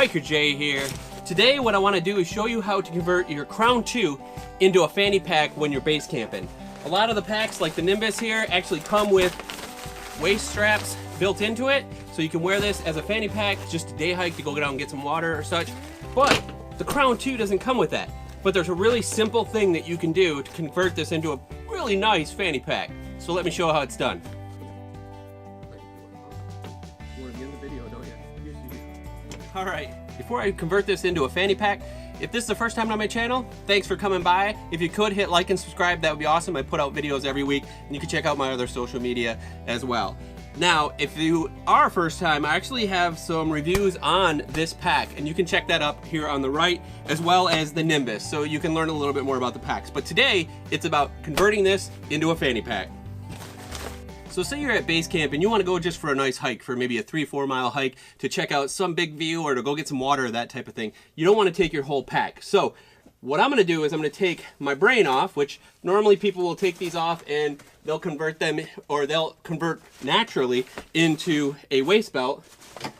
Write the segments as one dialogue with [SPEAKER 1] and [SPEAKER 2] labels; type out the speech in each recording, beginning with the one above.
[SPEAKER 1] Hiker Jay here. Today what I want to do is show you how to convert your Crown 2 into a fanny pack when you're base camping. A lot of the packs, like the Nimbus here, actually come with waist straps built into it, so you can wear this as a fanny pack, just a day hike to go down and get some water or such. But the Crown 2 doesn't come with that. But there's a really simple thing that you can do to convert this into a really nice fanny pack. So let me show you how it's done. You want to be in the video, don't you? Yes, you do. All right, before I convert this into a fanny pack, if this is the first time on my channel, thanks for coming by. If you could hit like and subscribe, that would be awesome. I put out videos every week, and you can check out my other social media as well. Now, if you are first time, I actually have some reviews on this pack, and you can check that up here on the right, as well as the Nimbus, so you can learn a little bit more about the packs. But today, it's about converting this into a fanny pack. So say you're at base camp and you want to go just for a nice hike, for maybe a 3-4 mile hike to check out some big view or to go get some water or that type of thing. You don't want to take your whole pack. So what I'm going to do is I'm going to take my brain off, which normally people will take these off and they'll convert them, or they'll convert naturally into a waist belt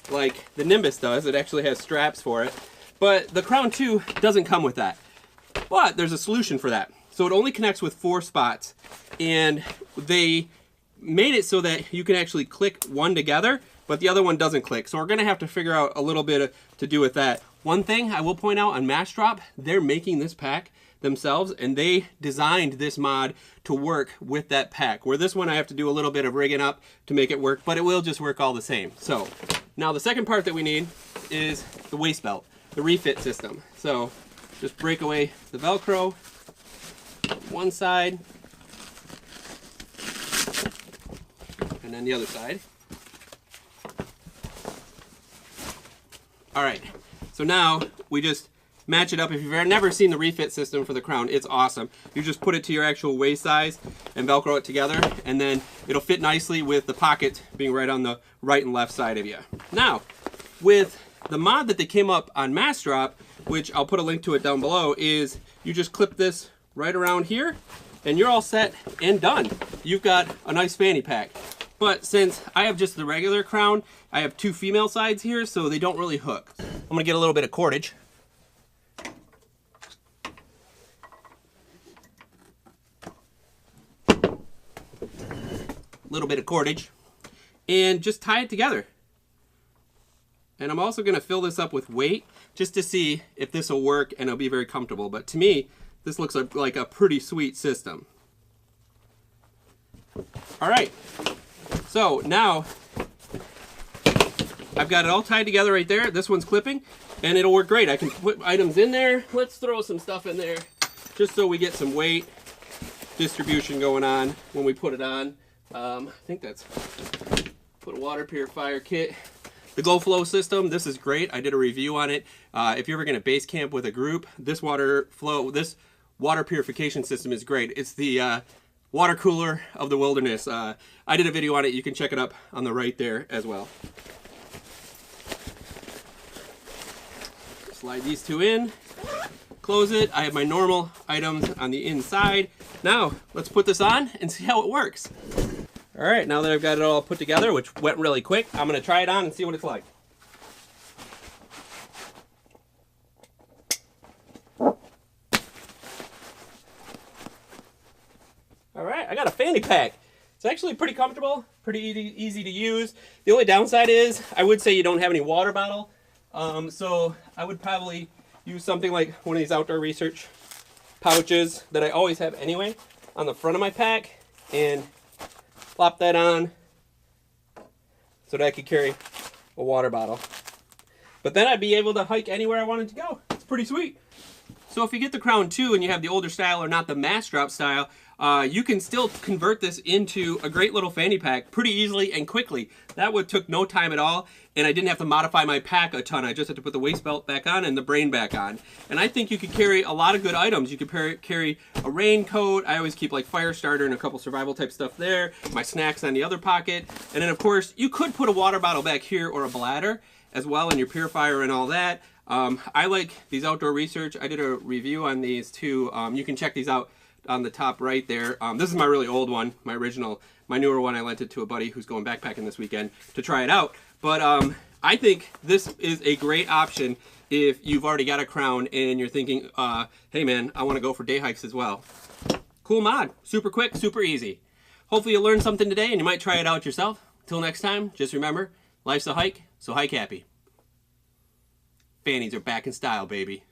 [SPEAKER 1] like the Nimbus does. It actually has straps for it. But the Crown 2 doesn't come with that. But there's a solution for that. So it only connects with 4 spots, and they made it so that you can actually click one together, but the other one doesn't click. So we're gonna have to figure out a little bit to do with that. One thing I will point out on Massdrop, they're making this pack themselves, and they designed this mod to work with that pack. Where this one I have to do a little bit of rigging up to make it work, but it will just work all the same. So now the second part that we need is the waist belt, the refit system. So just break away the Velcro on one side, and then the other side. All right, so now we just match it up. If you've never seen the refit system for the Crown, it's awesome. You just put it to your actual waist size and Velcro it together, and then it'll fit nicely with the pocket being right on the right and left side of you. Now, with the mod that they came up on Massdrop, which I'll put a link to it down below, is you just clip this right around here, and you're all set and done. You've got a nice fanny pack. But since I have just the regular Crown, I have 2 female sides here, so they don't really hook. I'm gonna get a little bit of cordage. Little bit of cordage, and just tie it together. And I'm also gonna fill this up with weight just to see if this will work and it'll be very comfortable. But to me, this looks like a pretty sweet system. All right. So now I've got it all tied together right there. This one's clipping, and it'll work great. I can put items in there. Let's throw some stuff in there just so we get some weight distribution going on when we put it on. I think that's, put a water purifier kit. The Go Flow system, this is great. I did a review on it. If you're ever gonna base camp with a group, this water purification system is great. It's the water cooler of the wilderness. I did a video on it. You can check it up on the right there as well. Slide these 2 in, close it. I have my normal items on the inside. Now, let's put this on and see how it works. All right, now that I've got it all put together, which went really quick, I'm gonna try it on and see what it's like. All right, I got a fanny pack. It's actually pretty comfortable, pretty easy to use. The only downside is, I would say you don't have any water bottle. So I would probably use something like one of these outdoor research pouches that I always have anyway on the front of my pack, and plop that on so that I could carry a water bottle. But then I'd be able to hike anywhere I wanted to go. It's pretty sweet. So if you get the Crown 2 and you have the older style or not the Massdrop style, you can still convert this into a great little fanny pack pretty easily and quickly. That took no time at all, and I didn't have to modify my pack a ton. I just had to put the waist belt back on and the brain back on. And I think you could carry a lot of good items. You could carry a raincoat. I always keep like fire starter and a couple survival type stuff there. My snacks on the other pocket. And then of course, you could put a water bottle back here or a bladder as well, and your purifier and all that. I like these outdoor research. I did a review on these too. You can check these out on the top right there. This is my really old one, my original. My newer one I lent it to a buddy who's going backpacking this weekend to try it out. But I think this is a great option if you've already got a crown and you're thinking, hey man, I want to go for day hikes as well. Cool mod, super quick, super easy. Hopefully you learned something today and you might try it out yourself. Till next time, just remember, life's a hike, so hike happy. Fannies are back in style, baby.